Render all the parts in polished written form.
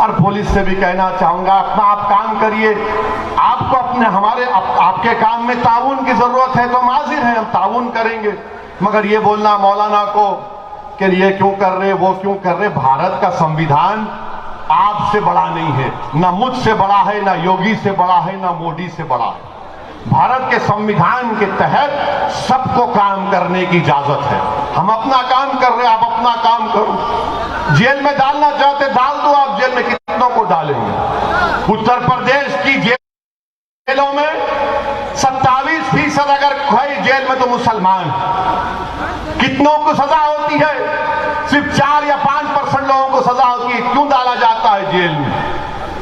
और पुलिस से भी कहना चाहूंगा, अपना आप काम करिए। आपको अपने आपके काम में ताउन की जरूरत है तो हम हाजिर हैं, हम ताउन करेंगे। मगर ये बोलना मौलाना को कि ये क्यों कर रहे, वो क्यों कर रहे, भारत का संविधान आपसे बड़ा नहीं है, ना मुझसे बड़ा है, ना योगी से बड़ा है, ना मोदी से बड़ा है। भारत के संविधान के तहत सबको काम करने की इजाजत है। हम अपना काम कर रहे हैं, आप अपना काम करो। जेल में डालना चाहते डाल दो, आप जेल में कितनों को डालेंगे। उत्तर प्रदेश की जेलों में 27% अगर है जेल में तो मुसलमान, कितनों को सजा होती है? सिर्फ 4 या 5% लोगों को सजा होती है। क्यों डाला जाता है जेल में?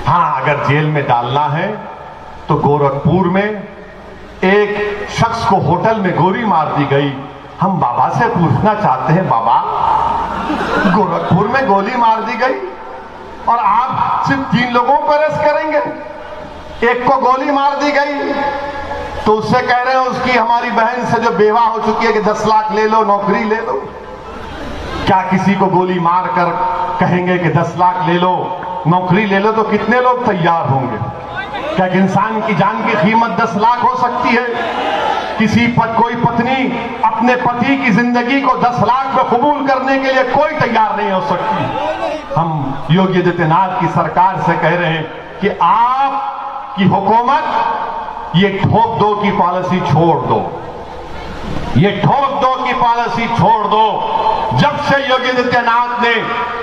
हाँ, अगर जेल में डालना है तो गोरखपुर में एक शख्स को होटल में गोली मार दी गई। हम बाबा से पूछना चाहते हैं, बाबा गोरखपुर में गोली मार दी गई और आप सिर्फ 3 लोगों को अरेस्ट करेंगे, एक को गोली मार दी गई तो उससे कह रहे हैं उसकी हमारी बहन से जो बेवा हो चुकी है कि 10 लाख ले लो, नौकरी ले लो। क्या किसी को गोली मार कर कहेंगे कि 10 लाख ले लो, नौकरी ले लो, तो कितने लोग तैयार होंगे? क्या इंसान की जान की कीमत 10 लाख हो सकती है? कोई पत्नी अपने पति की जिंदगी को 10 लाख में कबूल करने के लिए कोई तैयार नहीं हो सकती। हम योगी आदित्यनाथ की सरकार से कह रहे हैं कि आपकी हुकूमत ये ठोक दो की पॉलिसी छोड़ दो, ये ठोक दो की पॉलिसी छोड़ दो। जब से योगी आदित्यनाथ ने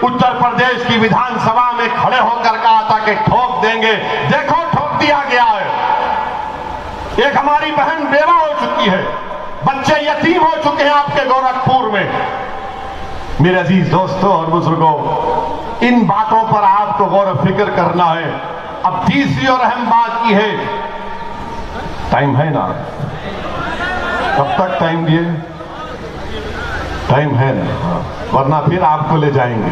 उत्तर प्रदेश की विधानसभा में खड़े होकर कहा था कि ठोक देंगे, देखो ठोक दिया गया है। एक हमारी बहन बेवा हो चुकी है, बच्चे यतीम हो चुके हैं आपके गोरखपुर में। मेरे अजीज दोस्तों और बुजुर्गों, इन बातों पर आपको गौर फिक्र करना है। अब तीसरी और अहम बात की है, टाइम है ना? कब तक टाइम दिए? टाइम है ना? हाँ, वरना फिर आपको ले जाएंगे।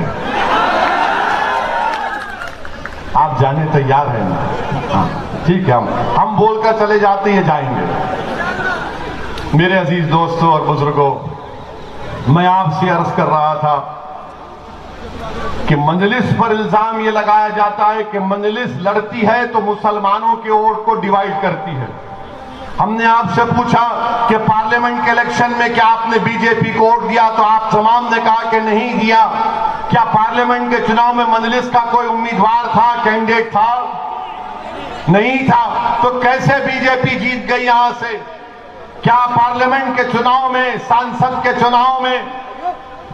आप जाने तैयार हैं ना? हाँ, ठीक है, हम बोलकर चले जाते हैं, जाएंगे। मेरे अजीज दोस्तों और बुजुर्गों, मैं आपसे अर्ज कर रहा था कि मजलिस पर इल्जाम ये लगाया जाता है कि मजलिस लड़ती है तो मुसलमानों के वोट को डिवाइड करती है। हमने आपसे पूछा कि पार्लियामेंट के इलेक्शन में क्या आपने बीजेपी को वोट दिया, तो आप तमाम ने कहा कि नहीं दिया। क्या पार्लियामेंट के चुनाव में मजलिस का कोई उम्मीदवार था, कैंडिडेट था? नहीं था। तो कैसे बीजेपी जीत गई यहां से? क्या पार्लियामेंट के चुनाव में, सांसद के चुनाव में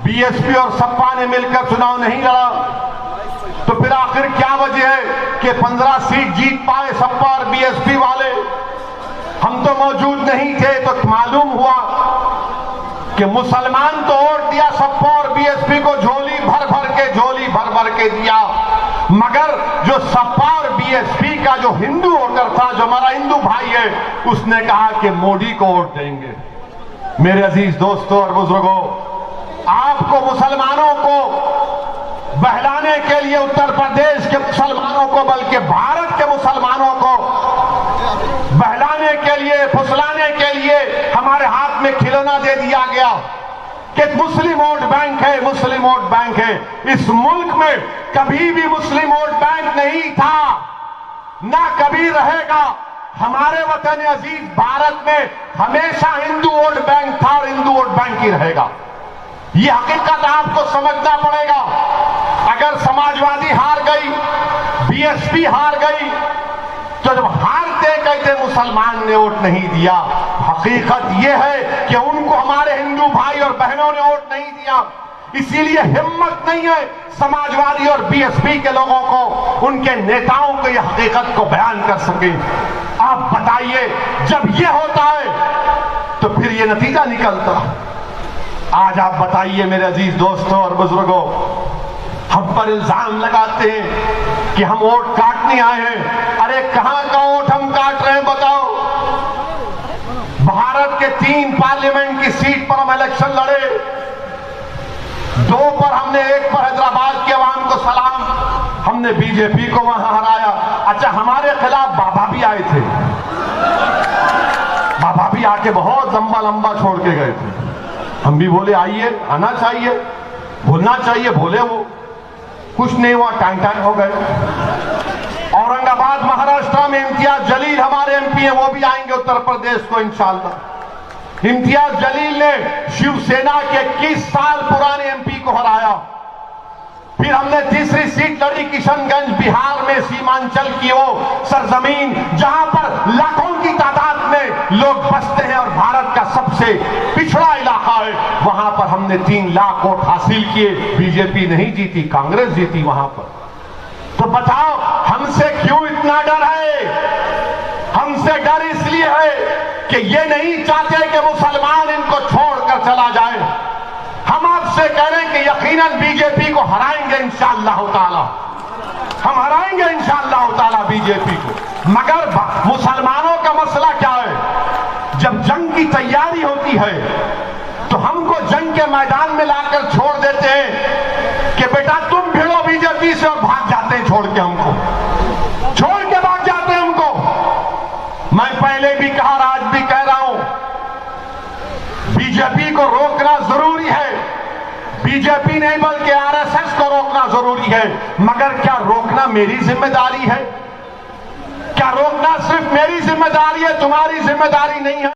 बीएसपी और सपा ने मिलकर चुनाव नहीं लड़ा? तो फिर आखिर क्या वजह है कि 15 सीट जीत पाए सपा और बीएसपी वाले? हम तो मौजूद नहीं थे, तो मालूम हुआ कि मुसलमान तो वोट दिया सपा और बीएसपी को, झोली भर भर के दिया। मगर जो सपा और बीएसपी का जो हिंदू वोटर था, जो हमारा हिंदू भाई है, उसने कहा कि मोदी को वोट देंगे। मेरे अजीज दोस्तों और बुजुर्गों, आपको मुसलमानों को बहलाने के लिए, उत्तर प्रदेश के मुसलमानों को, बल्कि भारत के मुसलमानों को बहलाने के लिए, फुसलाने के लिए हमारे हाथ में खिलौना दे दिया गया कि मुस्लिम वोट बैंक है, मुस्लिम वोट बैंक है। इस मुल्क में कभी भी मुस्लिम वोट बैंक नहीं था, ना कभी रहेगा। हमारे वतन अजीज भारत में हमेशा हिंदू वोट बैंक था और हिंदू वोट बैंक ही रहेगा। ये हकीकत आपको समझना पड़ेगा। अगर समाजवादी हार गई, बीएसपी हार गई, तो जब हारते कहते मुसलमान ने वोट नहीं दिया। हकीकत यह है कि उनको हमारे हिंदू भाई और बहनों ने वोट नहीं दिया। इसीलिए हिम्मत नहीं है समाजवादी और बीएसपी के लोगों को, उनके नेताओं को यह हकीकत को बयान कर सके। आप बताइए, जब यह होता है तो फिर यह नतीजा निकलता। आज आप बताइए मेरे अजीज दोस्तों और बुजुर्गों, हम पर इल्जाम लगाते हैं कि हम वोट काटने आए हैं। अरे कहां का वोट हम काट रहे हैं बताओ? भारत के 3 पार्लियामेंट की सीट पर हम इलेक्शन लड़े, 2 पर हमने, 1 पर हैदराबाद के अवाम को सलाम, हमने बीजेपी को वहां हराया। अच्छा, हमारे खिलाफ बाबा भी आए थे, बाबा भी आके बहुत लंबा छोड़ के गए थे। हम भी बोले आइए, आना चाहिए, बोलना चाहिए, बोले वो। कुछ नहीं हुआ, टाइम हो गए। औरंगाबाद महाराष्ट्र में इम्तियाज जलील हमारे एमपी हैं, वो भी आएंगे उत्तर प्रदेश को इंशाअल्लाह। इम्तियाज जलील ने शिवसेना के 21 साल पुराने एमपी को हराया। फिर हमने तीसरी सीट लड़ी किशनगंज, बिहार में सीमांचल की वो सरजमीन जहां पर लाखों की तादाद में लोग बसते हैं और भारत का सबसे पिछड़ा इलाका है, वहां पर हमने 3 लाख वोट हासिल किए। बीजेपी नहीं जीती, कांग्रेस जीती वहां पर। तो बताओ हमसे क्यों इतना डर है? हमसे डर इसलिए है कि ये नहीं चाहते कि मुसलमान इनको छोड़कर चला जाए। हम आपसे कह रहे हैं कि यकीनन बीजेपी को हराएंगे इंशाअल्लाह ताला, हम हराएंगे इंशाअल्लाह ताला बीजेपी को। मगर मुसलमानों का मसला क्या है? जब जंग की तैयारी होती है तो हमको जंग के मैदान में लाकर छोड़ देते हैं कि बेटा तुम भिड़ो बीजेपी से, और भाग जाते हैं छोड़ के हमको, छोड़ के भाग जाते हैं हमको। मैं पहले भी कहा, आज भी कह रहा हूं, बीजेपी को रोकना जरूरी है। बीजेपी नहीं बल्कि आरएसएस को रोकना जरूरी है। मगर क्या रोकना मेरी जिम्मेदारी है? क्या रोकना सिर्फ मेरी जिम्मेदारी है, तुम्हारी जिम्मेदारी नहीं है?